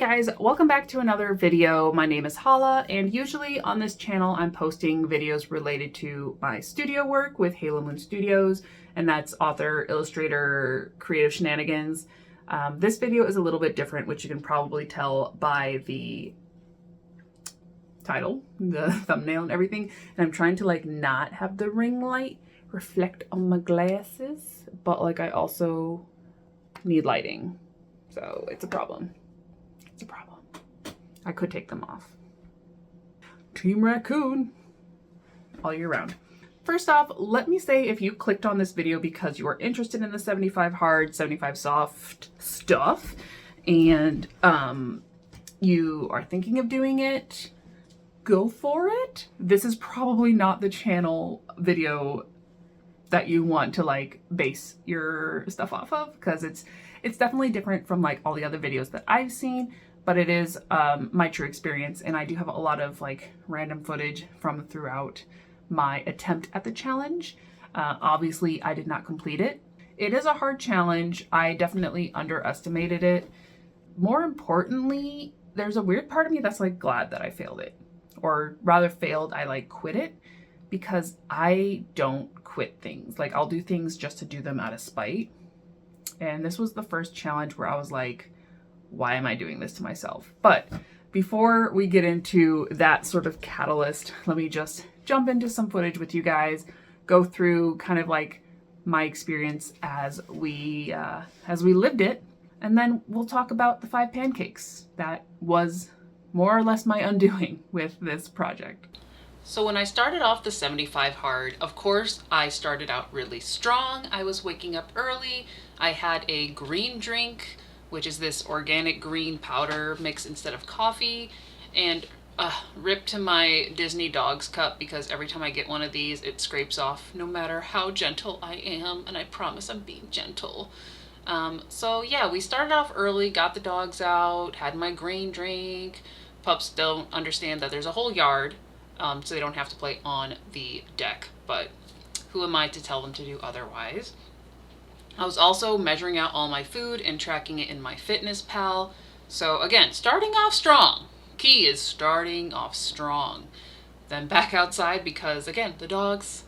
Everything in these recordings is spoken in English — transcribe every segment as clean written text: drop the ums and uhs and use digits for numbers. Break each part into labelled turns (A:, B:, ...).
A: guys, welcome back to another video. My name is Hala, and usually on this channel I'm posting videos related to my studio work with Halo Moon Studios, and that's author, illustrator, creative shenanigans. This video is a little bit different, which you can probably tell by the title, the thumbnail and everything. And I'm trying to like not have the ring light reflect on my glasses, but like I also need lighting. So it's a problem. It's a problem. I could take them off. Team Raccoon all year round. First off, let me say if you clicked on this video because you are interested in the 75 hard, 75 soft stuff, and you are thinking of doing it, go for it. This is probably not the channel video that you want to like base your stuff off of, because it's definitely different from like all the other videos that I've seen, but it is my true experience, and I do have a lot of like random footage from throughout my attempt at the challenge. Obviously I did not complete it. It is a hard challenge. I definitely underestimated it. More importantly, there's a weird part of me that's like glad that I failed it, or rather failed, I like quit it, because I don't quit things. Like I'll do things just to do them out of spite. And this was the first challenge where I was like, why am I doing this to myself? But before we get into that sort of catalyst, let me just jump into some footage with you guys, go through kind of like my experience as we lived it, and then we'll talk about the 5 pancakes that was more or less my undoing with this project. So when I started off the 75 hard, of course, I started out really strong. I was waking up early. I had a green drink, which is this organic green powder mix instead of coffee, and rip to my Disney Dogs cup, because every time I get one of these, it scrapes off no matter how gentle I am, and I promise I'm being gentle. So yeah, we started off early, got the dogs out, had my green drink. Pups don't understand that there's a whole yard, so they don't have to play on the deck, but who am I to tell them to do otherwise? I was also measuring out all my food and tracking it in my Fitness Pal. So again, starting off strong. Key is starting off strong. Then back outside, because again, the dogs,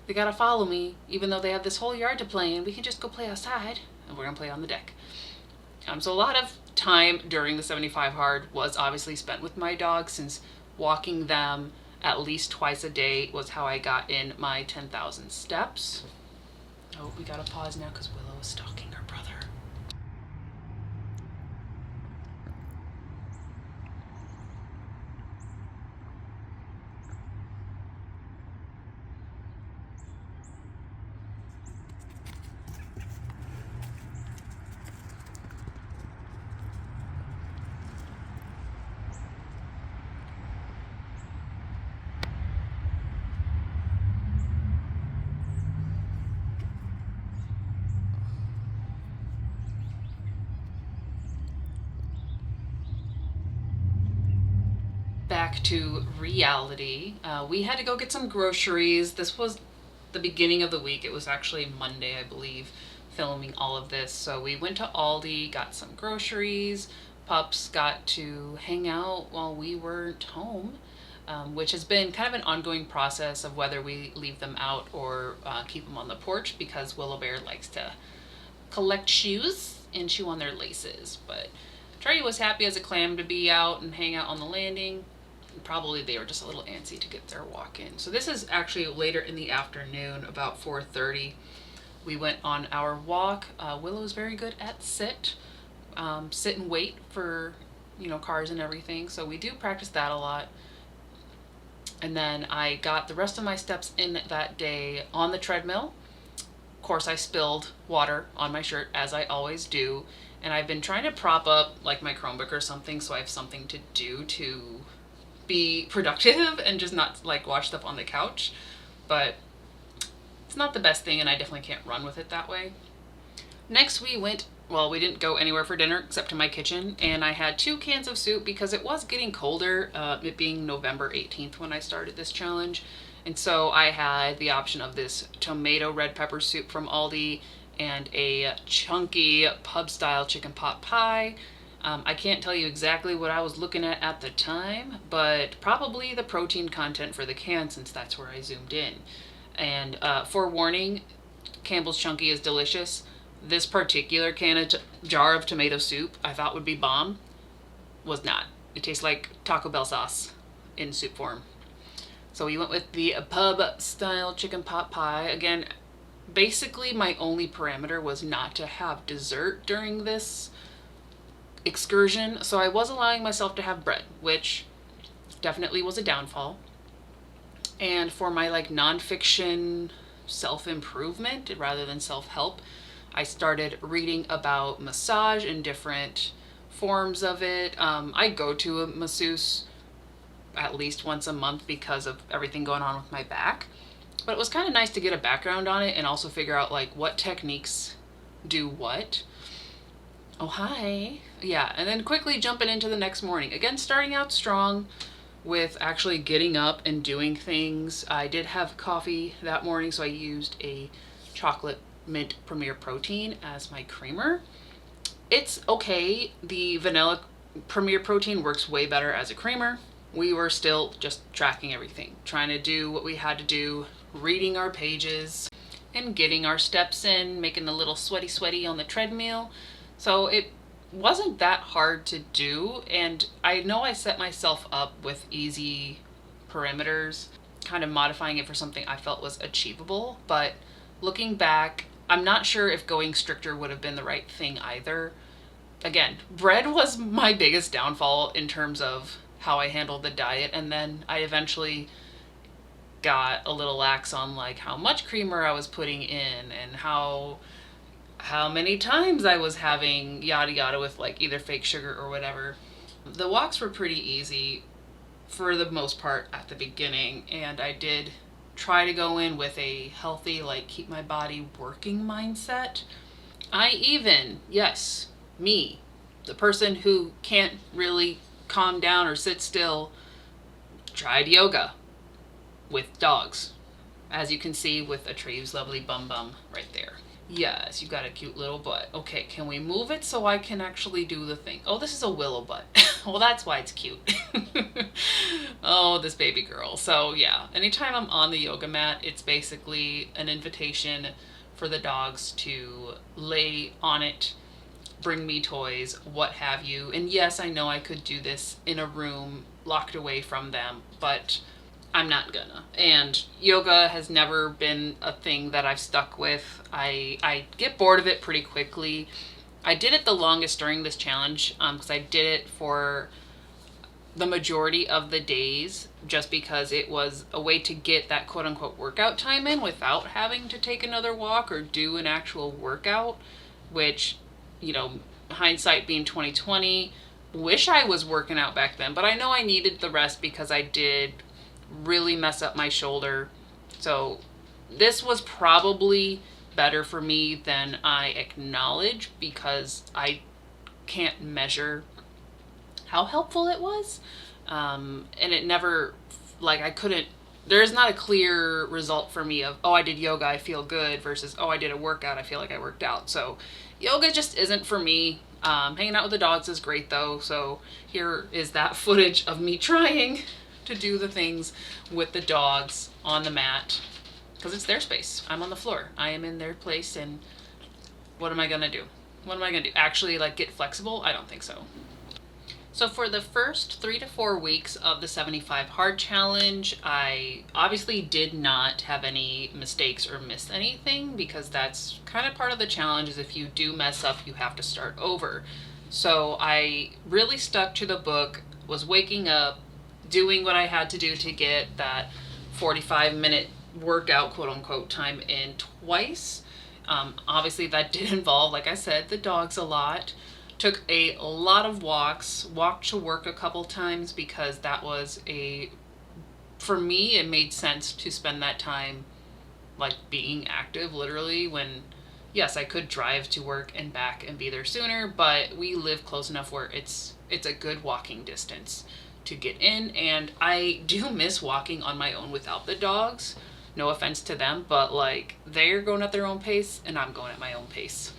A: they gotta follow me, even though they have this whole yard to play in. We can just go play outside, and we're gonna play on the deck. So a lot of time during the 75 hard was obviously spent with my dogs, since walking them at least twice a day was how I got in my 10,000 steps. Oh, we gotta pause now because Willow is stalking her brother. Back to reality. We had to go get some groceries. This was the beginning of the week. It was actually Monday, I believe, filming all of this. So we went to Aldi, got some groceries. Pups got to hang out while we weren't home, which has been kind of an ongoing process of whether we leave them out or keep them on the porch, because Willow Bear likes to collect shoes and chew on their laces. But Trey was happy as a clam to be out and hang out on the landing. Probably they were just a little antsy to get their walk in. So this is actually later in the afternoon, about 4:30. We went on our walk. Willow's very good at sit and wait for, cars and everything. So we do practice that a lot. And then I got the rest of my steps in that day on the treadmill. Of course, I spilled water on my shirt, as I always do. And I've been trying to prop up like my Chromebook or something, so I have something to do to be productive and just not like watch stuff on the couch. But it's not the best thing, and I definitely can't run with it that way. Next we didn't go anywhere for dinner except to my kitchen, and I had 2 cans of soup because it was getting colder, it being November 18th when I started this challenge. And so I had the option of this tomato red pepper soup from Aldi and a chunky pub style chicken pot pie. I can't tell you exactly what I was looking at the time, but probably the protein content for the can, since that's where I zoomed in. And forewarning, Campbell's Chunky is delicious. This particular jar of tomato soup I thought would be bomb. Was not. It tastes like Taco Bell sauce in soup form. So we went with the pub style chicken pot pie. Again, basically my only parameter was not to have dessert during this excursion, so I was allowing myself to have bread, which definitely was a downfall. And for my like nonfiction self-improvement rather than self-help, I started reading about massage and different forms of it. I go to a masseuse at least once a month because of everything going on with my back. But it was kind of nice to get a background on it and also figure out like what techniques do what. Oh, hi. Yeah, and then quickly jumping into the next morning. Again, starting out strong with actually getting up and doing things. I did have coffee that morning, so I used a chocolate mint Premier Protein as my creamer. It's okay. The vanilla Premier Protein works way better as a creamer. We were still just tracking everything, trying to do what we had to do, reading our pages and getting our steps in, making a little sweaty on the treadmill. So it wasn't that hard to do, and I know I set myself up with easy parameters, kind of modifying it for something I felt was achievable, but looking back, I'm not sure if going stricter would have been the right thing either. Again, bread was my biggest downfall in terms of how I handled the diet, and then I eventually got a little lax on like how much creamer I was putting in and how many times I was having yada yada with like either fake sugar or whatever. The walks were pretty easy for the most part at the beginning, and I did try to go in with a healthy, like keep my body working mindset. I even, yes, me, the person who can't really calm down or sit still, tried yoga with dogs, as you can see with Atreve's lovely bum right there. Yes, you got a cute little butt. Okay, can we move it so I can actually do the thing? Oh, this is a willow butt. Well, that's why it's cute. Oh, this baby girl. So yeah, anytime I'm on the yoga mat, it's basically an invitation for the dogs to lay on it, bring me toys, what have you. And yes, I know I could do this in a room locked away from them, but I'm not gonna. And yoga has never been a thing that I've stuck with. I get bored of it pretty quickly. I did it the longest during this challenge because I did it for the majority of the days just because it was a way to get that quote unquote workout time in without having to take another walk or do an actual workout, which, you know, hindsight being 2020, wish I was working out back then, but I know I needed the rest because I did really mess up my shoulder. So this was probably better for me than I acknowledge because I can't measure how helpful it was. And it never, like, I couldn't, there's not a clear result for me of, oh, I did yoga, I feel good, versus, oh, I did a workout, I feel like I worked out. So yoga just isn't for me. Hanging out with the dogs is great though. So here is that footage of me trying to do the things with the dogs on the mat because it's their space. I'm on the floor. I am in their place, and what am I gonna do? What am I gonna do? Actually, like, get flexible? I don't think so. So for the first 3 to 4 weeks of the 75 hard challenge, I obviously did not have any mistakes or miss anything because that's kind of part of the challenge, is if you do mess up, you have to start over. So I really stuck to the book, was waking up, doing what I had to do to get that 45-minute workout, quote unquote, time in twice. Obviously that did involve, like I said, the dogs a lot. Took a lot of walks, walked to work a couple times because that was for me, it made sense to spend that time like being active, literally, when, yes, I could drive to work and back and be there sooner, but we live close enough where it's a good walking distance to get in, and I do miss walking on my own without the dogs. No offense to them, but like, they're going at their own pace and I'm going at my own pace.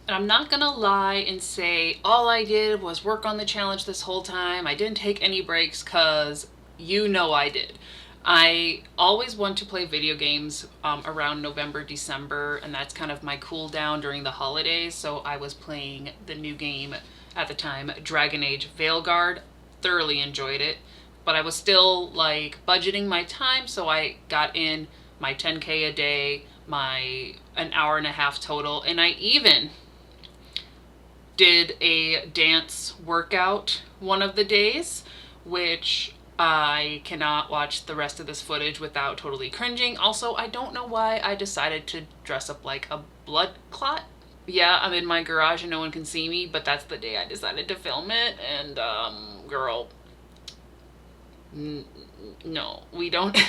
A: And I'm not gonna lie and say all I did was work on the challenge this whole time. I didn't take any breaks, cause you know I did. I always want to play video games around November, December, and that's kind of my cool down during the holidays. So I was playing the new game at the time, Dragon Age Veilguard. Thoroughly enjoyed it, but I was still like budgeting my time, so I got in my 10K a day, my an hour and a half total, and I even did a dance workout one of the days, which I cannot watch the rest of this footage without totally cringing. Also, I don't know why I decided to dress up like a blood clot. Yeah, I'm in my garage and no one can see me, but that's the day I decided to film it, and girl, no, we don't.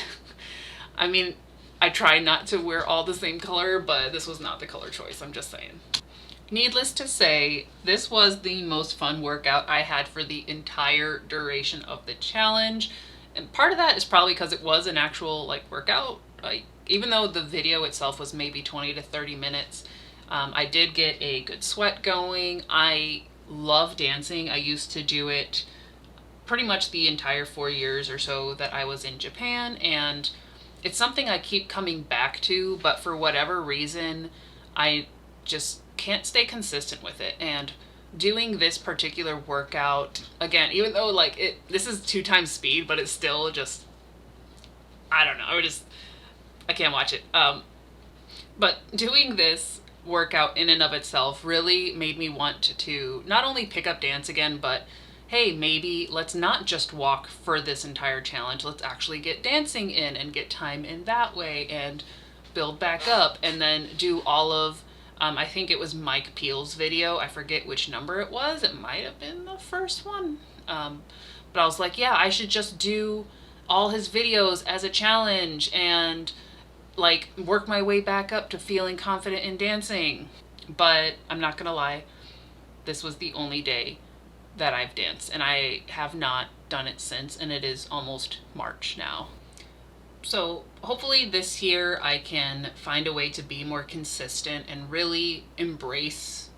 A: I mean, I try not to wear all the same color, but this was not the color choice, I'm just saying. Needless to say, this was the most fun workout I had for the entire duration of the challenge. And part of that is probably because it was an actual like workout. Like, even though the video itself was maybe 20 to 30 minutes, I did get a good sweat going. I love dancing. I used to do it pretty much the entire 4 years or so that I was in Japan, and it's something I keep coming back to, but for whatever reason, I just can't stay consistent with it. And doing this particular workout, again, even though like this is 2 times speed, but it's still just, I don't know, I can't watch it. But doing this workout in and of itself really made me want to not only pick up dance again, but hey, maybe let's not just walk for this entire challenge. Let's actually get dancing in and get time in that way and build back up, and then do all of, I think it was Mike Peel's video. I forget which number it was. It might have been the first one. But I was like, yeah, I should just do all his videos as a challenge and like work my way back up to feeling confident in dancing. But I'm not gonna lie, this was the only day that I've danced, and I have not done it since, and it is almost March now. So hopefully this year I can find a way to be more consistent and really embrace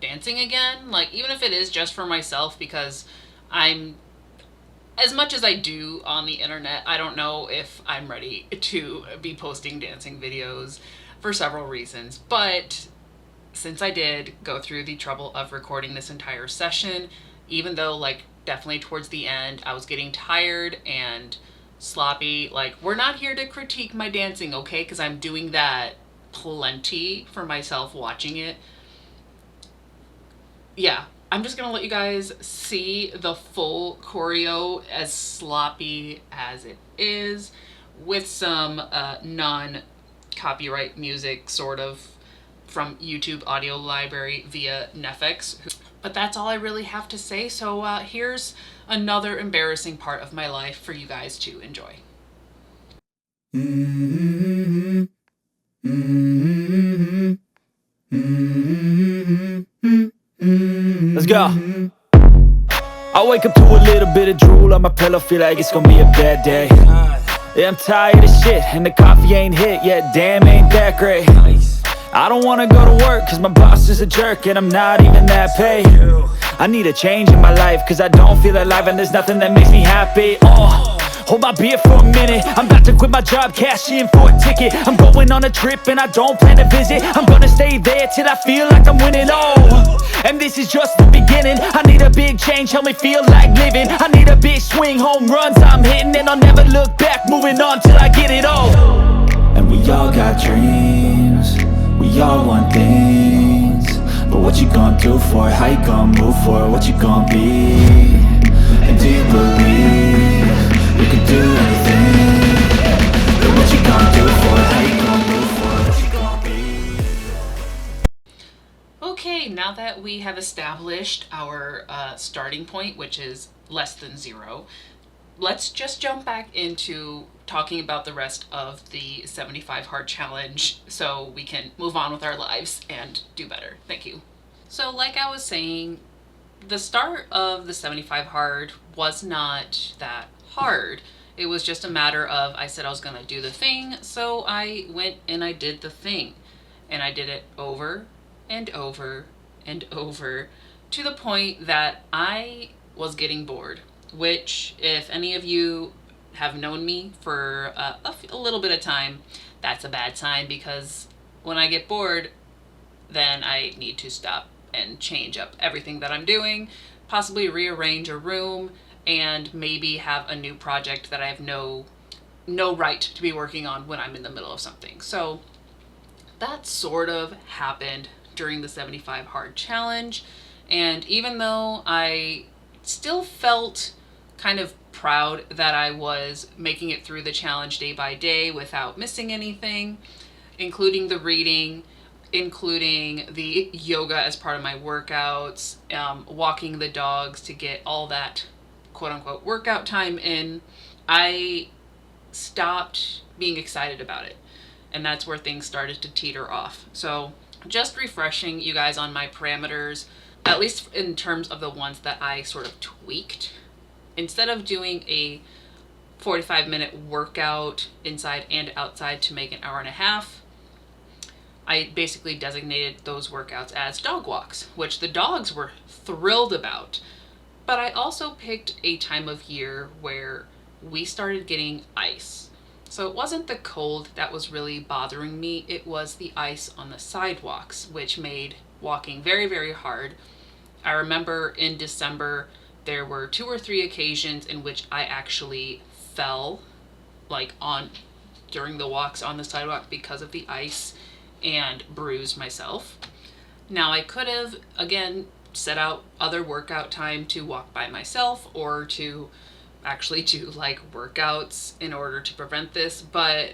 A: dancing again, like even if it is just for myself, because I'm, as much as I do on the internet, I don't know if I'm ready to be posting dancing videos for several reasons. But since I did go through the trouble of recording this entire session, even though like definitely towards the end I was getting tired and sloppy, like we're not here to critique my dancing, okay, because I'm doing that plenty for myself watching it. Yeah, I'm just gonna let you guys see the full choreo, as sloppy as it is, with some non-copyright music sort of from YouTube audio library via Neffex. But that's all I really have to say, so here's another embarrassing part of my life for you guys to enjoy.
B: Let's go. I wake up to a little bit of drool on my pillow, feel like it's gonna be a bad day. Yeah, I'm tired of shit, and the coffee ain't hit yet, damn, ain't that great. I don't wanna go to work, cause my boss is a jerk, and I'm not even that paid. I need a change in my life, cause I don't feel alive, and there's nothing that makes me happy. Hold my beer for a minute, I'm about to quit my job, cash in for a ticket. I'm going on a trip and I don't plan to visit. I'm gonna stay there till I feel like I'm winning, and this is just the beginning. I need a big change, help me feel like living. I need a big swing, home runs I'm hitting, and I'll never look back, moving on till I get it all. And we all got dreams, we all want things, but what you gonna do for it? How you gonna move for it? What you gonna be? And do you believe you can do anything? But what you gonna do for it? How you gonna move for it? What you gonna be?
A: Okay, now that we have established our starting point, which is less than 0, let's just jump back into talking about the rest of the 75 hard challenge so we can move on with our lives and do better. Thank you. So like I was saying, the start of the 75 hard was not that hard. It was just a matter of, I said I was gonna do the thing, so I went and I did the thing. And I did it over and over and over to the point that I was getting bored, which if any of you have known me for a little bit of time, that's a bad sign, because when I get bored, then I need to stop and change up everything that I'm doing, possibly rearrange a room, and maybe have a new project that I have no right to be working on when I'm in the middle of something. So that sort of happened during the 75 hard challenge. And even though I still felt kind of proud that I was making it through the challenge day by day without missing anything, including the reading, including the yoga as part of my workouts, walking the dogs to get all that quote unquote workout time in, I stopped being excited about it. And that's where things started to teeter off. So just refreshing you guys on my parameters, at least in terms of the ones that I sort of tweaked. Instead of doing a 45-minute workout inside and outside to make an hour and a half, I basically designated those workouts as dog walks, which the dogs were thrilled about. But I also picked a time of year where we started getting ice. So it wasn't the cold that was really bothering me, it was the ice on the sidewalks, which made walking very, very hard. I remember in December, there were 2 or 3 occasions in which I actually fell, during the walks on the sidewalk because of the ice, and bruised myself. Now I could have, again, set out other workout time to walk by myself or to actually do workouts in order to prevent this, but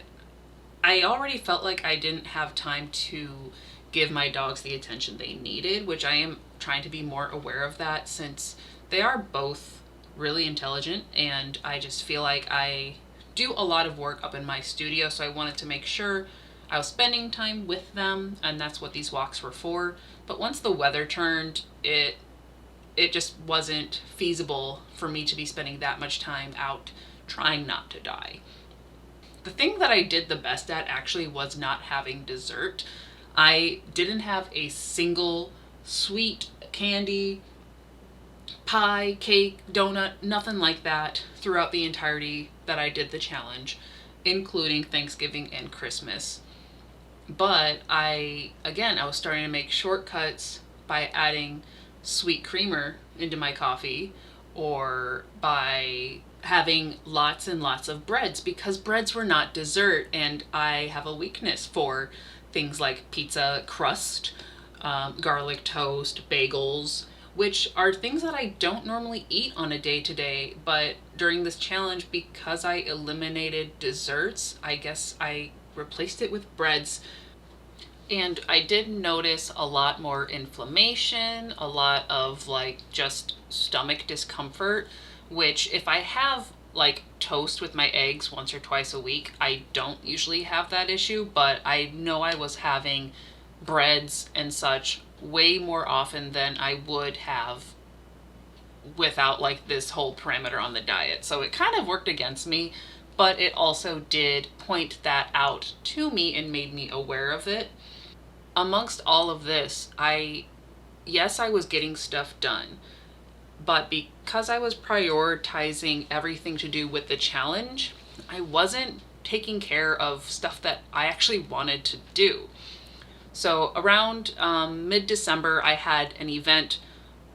A: I already felt like I didn't have time to give my dogs the attention they needed, which I am trying to be more aware of that, since they are both really intelligent and I just feel like I do a lot of work up in my studio, so I wanted to make sure I was spending time with them, and that's what these walks were for. But once the weather turned, it just wasn't feasible for me to be spending that much time out trying not to die. The thing that I did the best at actually was not having dessert. I didn't have a single sweet candy, pie, cake, donut, nothing like that throughout the entirety that I did the challenge, including Thanksgiving and Christmas. But I was starting to make shortcuts by adding sweet creamer into my coffee, or by having lots and lots of breads, because breads were not dessert, and I have a weakness for things like pizza crust, garlic toast, bagels, which are things that I don't normally eat on a day-to-day, but during this challenge, because I eliminated desserts, I guess I replaced it with breads. And I did notice a lot more inflammation, a lot of just stomach discomfort, which if I have toast with my eggs once or twice a week, I don't usually have that issue, but I know I was having breads and such way more often than I would have without this whole parameter on the diet. So it kind of worked against me, but it also did point that out to me and made me aware of it. Amongst all of this, I was getting stuff done, but because I was prioritizing everything to do with the challenge, I wasn't taking care of stuff that I actually wanted to do. So around mid-December, I had an event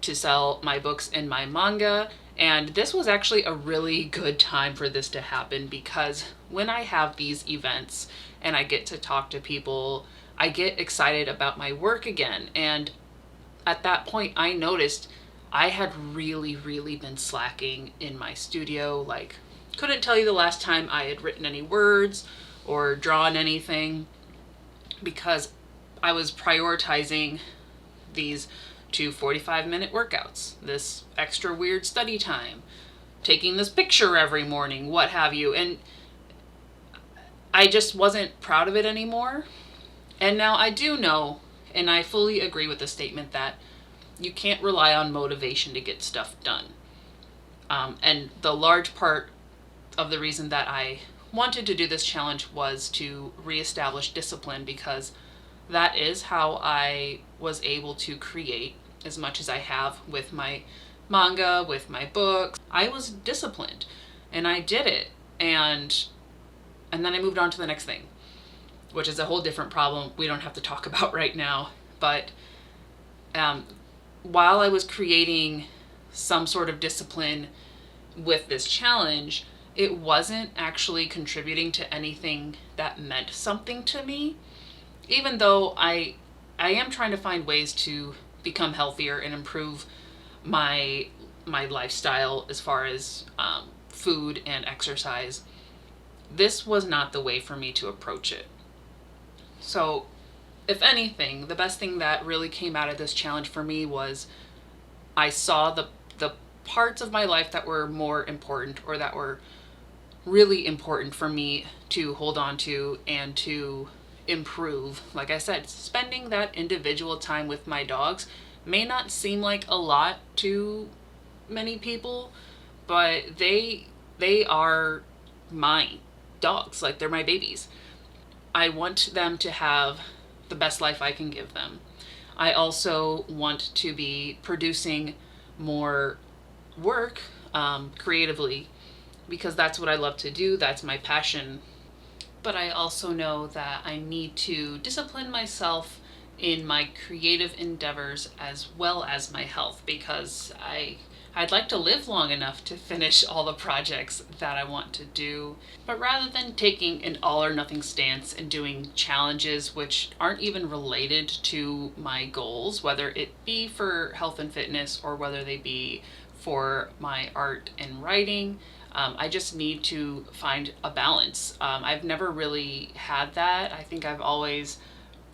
A: to sell my books and my manga, and this was actually a really good time for this to happen, because when I have these events and I get to talk to people, I get excited about my work again. And at that point, I noticed I had really, really been slacking in my studio. Couldn't tell you the last time I had written any words or drawn anything, because I was prioritizing these 2 45-minute workouts, this extra weird study time, taking this picture every morning, what have you. And I just wasn't proud of it anymore. And now I do know, and I fully agree with the statement, that you can't rely on motivation to get stuff done. And the large part of the reason that I wanted to do this challenge was to reestablish discipline, because that is how I was able to create as much as I have with my manga, with my books. I was disciplined and I did it. And then I moved on to the next thing, which is a whole different problem we don't have to talk about right now. But while I was creating some sort of discipline with this challenge, it wasn't actually contributing to anything that meant something to me. Even though I am trying to find ways to become healthier and improve my lifestyle as far as food and exercise, this was not the way for me to approach it. So, if anything, the best thing that really came out of this challenge for me was I saw the parts of my life that were more important, or that were really important for me to hold on to and to improve. Like I said, spending that individual time with my dogs may not seem like a lot to many people, but they are my dogs. Like, they're my babies. I want them to have the best life I can give them. I also want to be producing more work creatively, because that's what I love to do. That's my passion. But I also know that I need to discipline myself in my creative endeavors as well as my health, because I'd like to live long enough to finish all the projects that I want to do. But rather than taking an all or nothing stance and doing challenges which aren't even related to my goals, whether it be for health and fitness or whether they be for my art and writing, I just need to find a balance. I've never really had that. I think I've always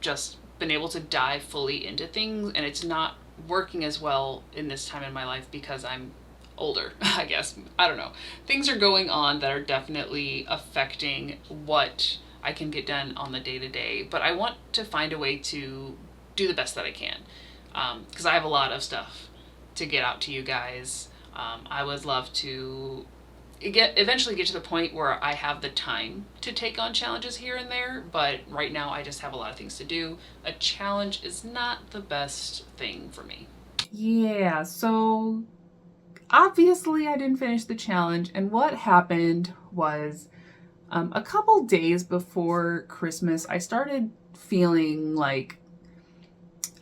A: just been able to dive fully into things, and it's not working as well in this time in my life because I'm older, I guess. I don't know. Things are going on that are definitely affecting what I can get done on the day-to-day, but I want to find a way to do the best that I can, because I have a lot of stuff to get out to you guys. I would love to eventually get to the point where I have the time to take on challenges here and there, but right now I just have a lot of things to do. A challenge is not the best thing for me. Yeah, so obviously I didn't finish the challenge, and what happened was a couple days before Christmas, I started feeling like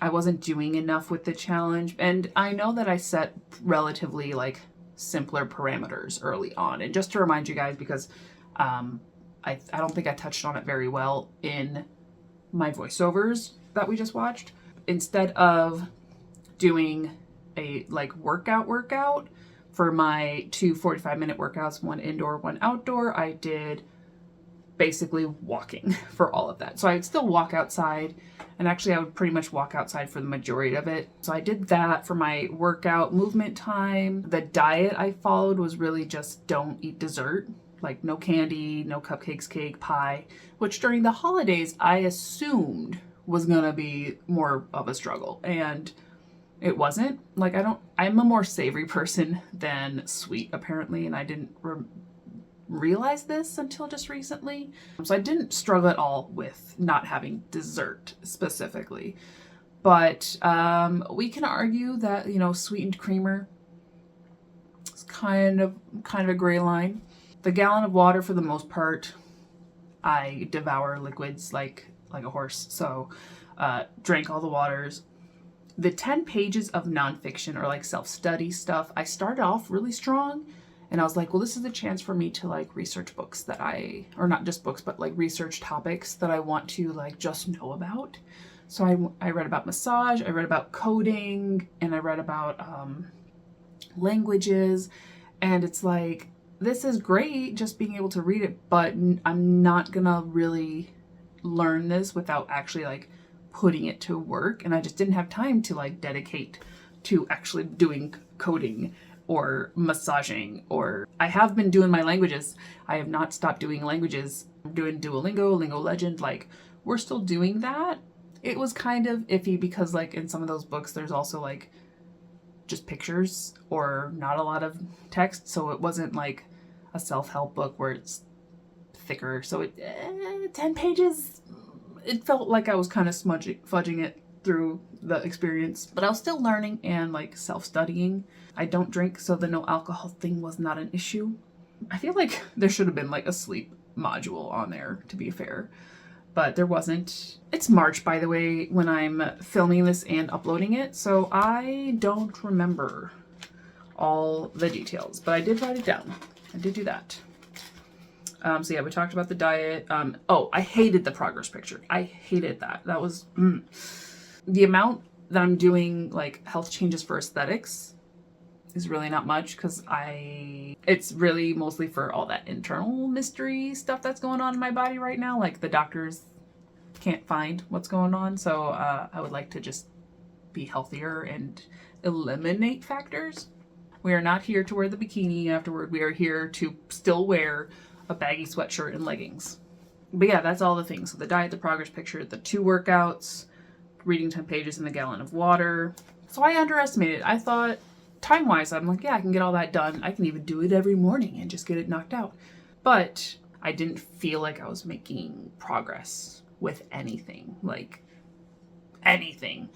A: I wasn't doing enough with the challenge, and I know that I set relatively like simpler parameters early on. And just to remind you guys, because I don't think I touched on it very well in my voiceovers that we just watched, instead of doing a like workout for my 2 45-minute workouts, one indoor, one outdoor, I did basically walking for all of that. So I'd still walk outside, and actually I would pretty much walk outside for the majority of it. So I did that for my workout movement time. The diet I followed was really just don't eat dessert, like no candy, no cupcakes, cake, pie, which during the holidays I assumed was gonna be more of a struggle, and it wasn't. Like, I'm a more savory person than sweet apparently, and I didn't realize this until just recently. So I didn't struggle at all with not having dessert specifically. But we can argue that, you know, sweetened creamer is kind of a gray line. The gallon of water, for the most part, I devour liquids like a horse. So drank all the waters. The 10 pages of nonfiction, or like self-study stuff, I started off really strong. And I was like, well, this is a chance for me to like research books that or not just books, but like research topics that I want to like just know about. So I read about massage, I read about coding, and I read about languages. And it's like, this is great just being able to read it, but I'm not gonna really learn this without actually like putting it to work. And I just didn't have time to like dedicate to actually doing coding or massaging. Or I have been doing my languages. I have not stopped doing languages. I'm doing Duolingo, Lingo Legend, like we're still doing that. It was kind of iffy because like in some of those books there's also like just pictures or not a lot of text, so it wasn't like a self-help book where it's thicker. So 10 pages, it felt like I was kind of fudging it through the experience, but I was still learning and like self-studying. I don't drink, so the no alcohol thing was not an issue. I feel like there should have been like a sleep module on there, to be fair, but there wasn't. It's March, by the way, when I'm filming this and uploading it, so I don't remember all the details, but I did write it down. I did do that. So yeah, we talked about the diet. Oh, I hated the progress picture. I hated that. That was the amount that I'm doing like health changes for aesthetics is really not much, because it's really mostly for all that internal mystery stuff that's going on in my body right now. Like the doctors can't find what's going on. So I would like to just be healthier and eliminate factors. We are not here to wear the bikini afterward. We are here to still wear a baggy sweatshirt and leggings. But yeah, that's all the things. So the diet, the progress picture, the 2 workouts, reading 10 pages in a gallon of water. So I underestimated. I thought time-wise, I'm like, yeah, I can get all that done. I can even do it every morning and just get it knocked out. But I didn't feel like I was making progress with anything, like anything.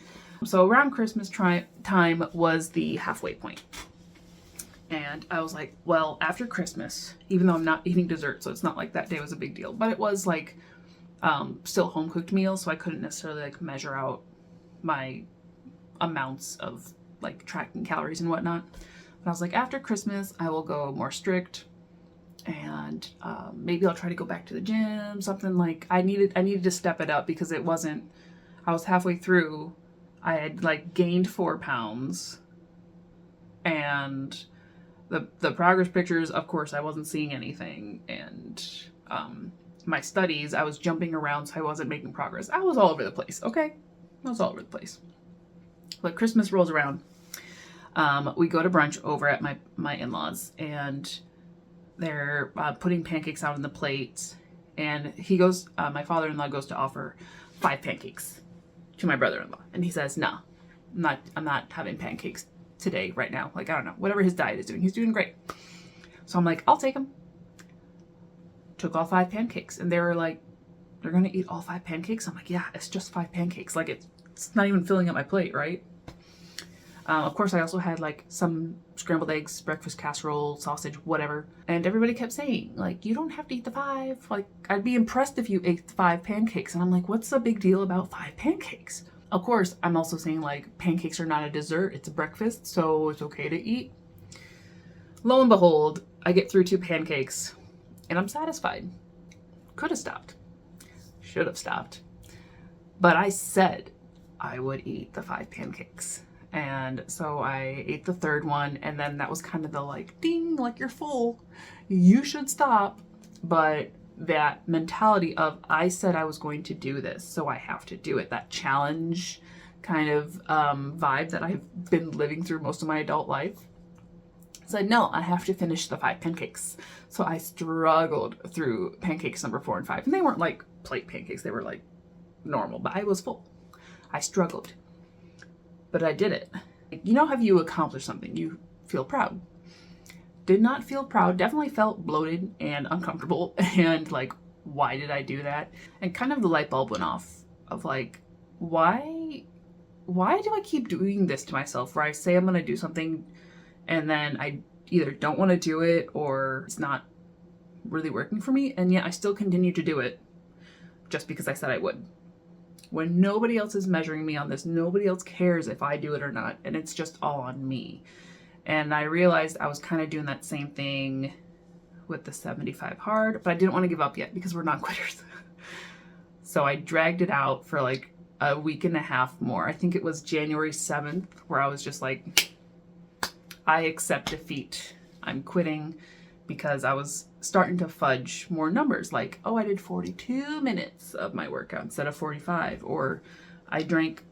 A: So around Christmas time was the halfway point. And I was like, well, after Christmas, even though I'm not eating dessert, so it's not like that day was a big deal, but it was like still home cooked meals, so I couldn't necessarily like measure out my amounts of like tracking calories and whatnot. But I was like, after Christmas, I will go more strict, and maybe I'll try to go back to the gym, something like I needed to step it up, because it wasn't, I was halfway through, I had like gained 4 pounds, and the progress pictures, of course, I wasn't seeing anything, and my studies, I was jumping around, so I wasn't making progress. I was all over the place, okay? I was all over the place. But Christmas rolls around. We go to brunch over at my in-laws, and they're putting pancakes out on the plate, and my father-in-law goes to offer 5 pancakes to my brother-in-law, and he says, no, I'm not having pancakes today, right now. Like, I don't know, whatever his diet is doing, he's doing great. So I'm like, I'll take them. Took all 5 pancakes, and they were like, they're gonna eat all 5 pancakes? I'm like, yeah, it's just 5 pancakes. Like, it's not even filling up my plate, right? Of course, I also had like some scrambled eggs, breakfast casserole, sausage, whatever. And everybody kept saying, like, you don't have to eat the 5. Like, I'd be impressed if you ate 5 pancakes. And I'm like, what's the big deal about 5 pancakes? Of course, I'm also saying like pancakes are not a dessert, it's a breakfast, so it's okay to eat. Lo and behold, I get through 2 pancakes and I'm satisfied. Could have stopped. Should have stopped. But I said I would eat the 5 pancakes. And so I ate the 3rd one, and then that was kind of the like, ding, like you're full. You should stop. But that mentality of, I said I was going to do this, so I have to do it. That challenge kind of vibe that I've been living through most of my adult life. Said, no, I have to finish the 5 pancakes. So I struggled through pancakes number 4 and 5. And they weren't like plate pancakes. They were like normal, but I was full. I struggled. But I did it. You know how you accomplish something, you feel proud. Did not feel proud, definitely felt bloated and uncomfortable, and like, why did I do that? And kind of the light bulb went off of like, why do I keep doing this to myself, where I say I'm gonna do something and then I either don't want to do it or it's not really working for me, and yet I still continue to do it just because I said I would. When nobody else is measuring me on this, nobody else cares if I do it or not, and it's just all on me. And I realized I was kind of doing that same thing with the 75 hard, but I didn't want to give up yet because we're not quitters. So I dragged it out for like a week and a half more. I think it was January 7th where I was just like, I accept defeat. I'm quitting, because I was starting to fudge more numbers. Like, oh, I did 42 minutes of my workout instead of 45. Or I drank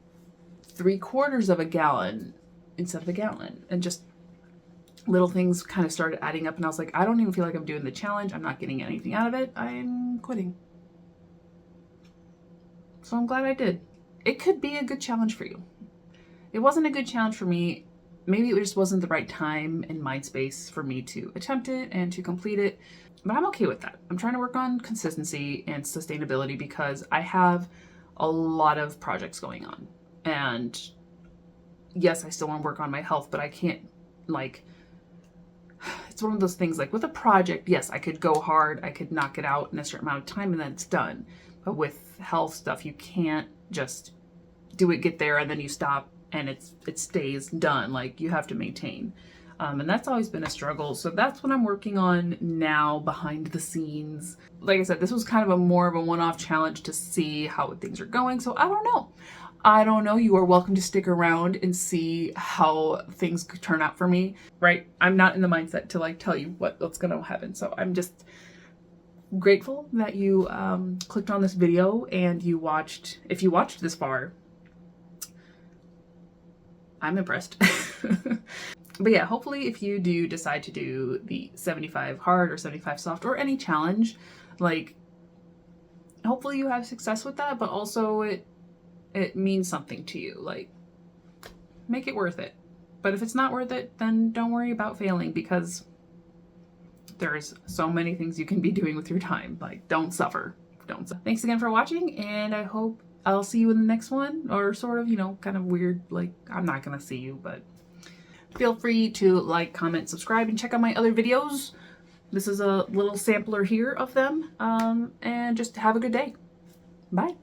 A: 3/4 of a gallon instead of a gallon. And just little things kind of started adding up, and I was like, I don't even feel like I'm doing the challenge. I'm not getting anything out of it. I'm quitting. So I'm glad I did. It could be a good challenge for you. It wasn't a good challenge for me maybe it just wasn't the right time and mind space for me to attempt it and to complete it. But I'm okay with that. I'm trying to work on consistency and sustainability because I have a lot of projects going on. And yes, I still want to work on my health, but I can't, like, it's one of those things, like with a project, yes, I could go hard, I could knock it out in a certain amount of time and then it's done. But with health stuff, you can't just do it, get there, and then you stop and it stays done. Like, you have to maintain. And that's always been a struggle. So that's what I'm working on now behind the scenes. Like I said, this was kind of more of a one-off challenge to see how things are going. So I don't know. I don't know. You are welcome to stick around and see how things could turn out for me, right? I'm not in the mindset to like tell you what's going to happen. So I'm just grateful that you clicked on this video and you watched. If you watched this far, I'm impressed. But yeah, hopefully if you do decide to do the 75 hard or 75 soft or any challenge, like, hopefully you have success with that, but also it means something to you. Like, make it worth it. But if it's not worth it, then don't worry about failing, because there's so many things you can be doing with your time. Like, don't suffer. Don't suffer. Thanks again for watching, and I hope I'll see you in the next one, or sort of, you know, kind of weird, like, I'm not gonna see you, but feel free to like, comment, subscribe, and check out my other videos. This is a little sampler here of them, and just have a good day. Bye.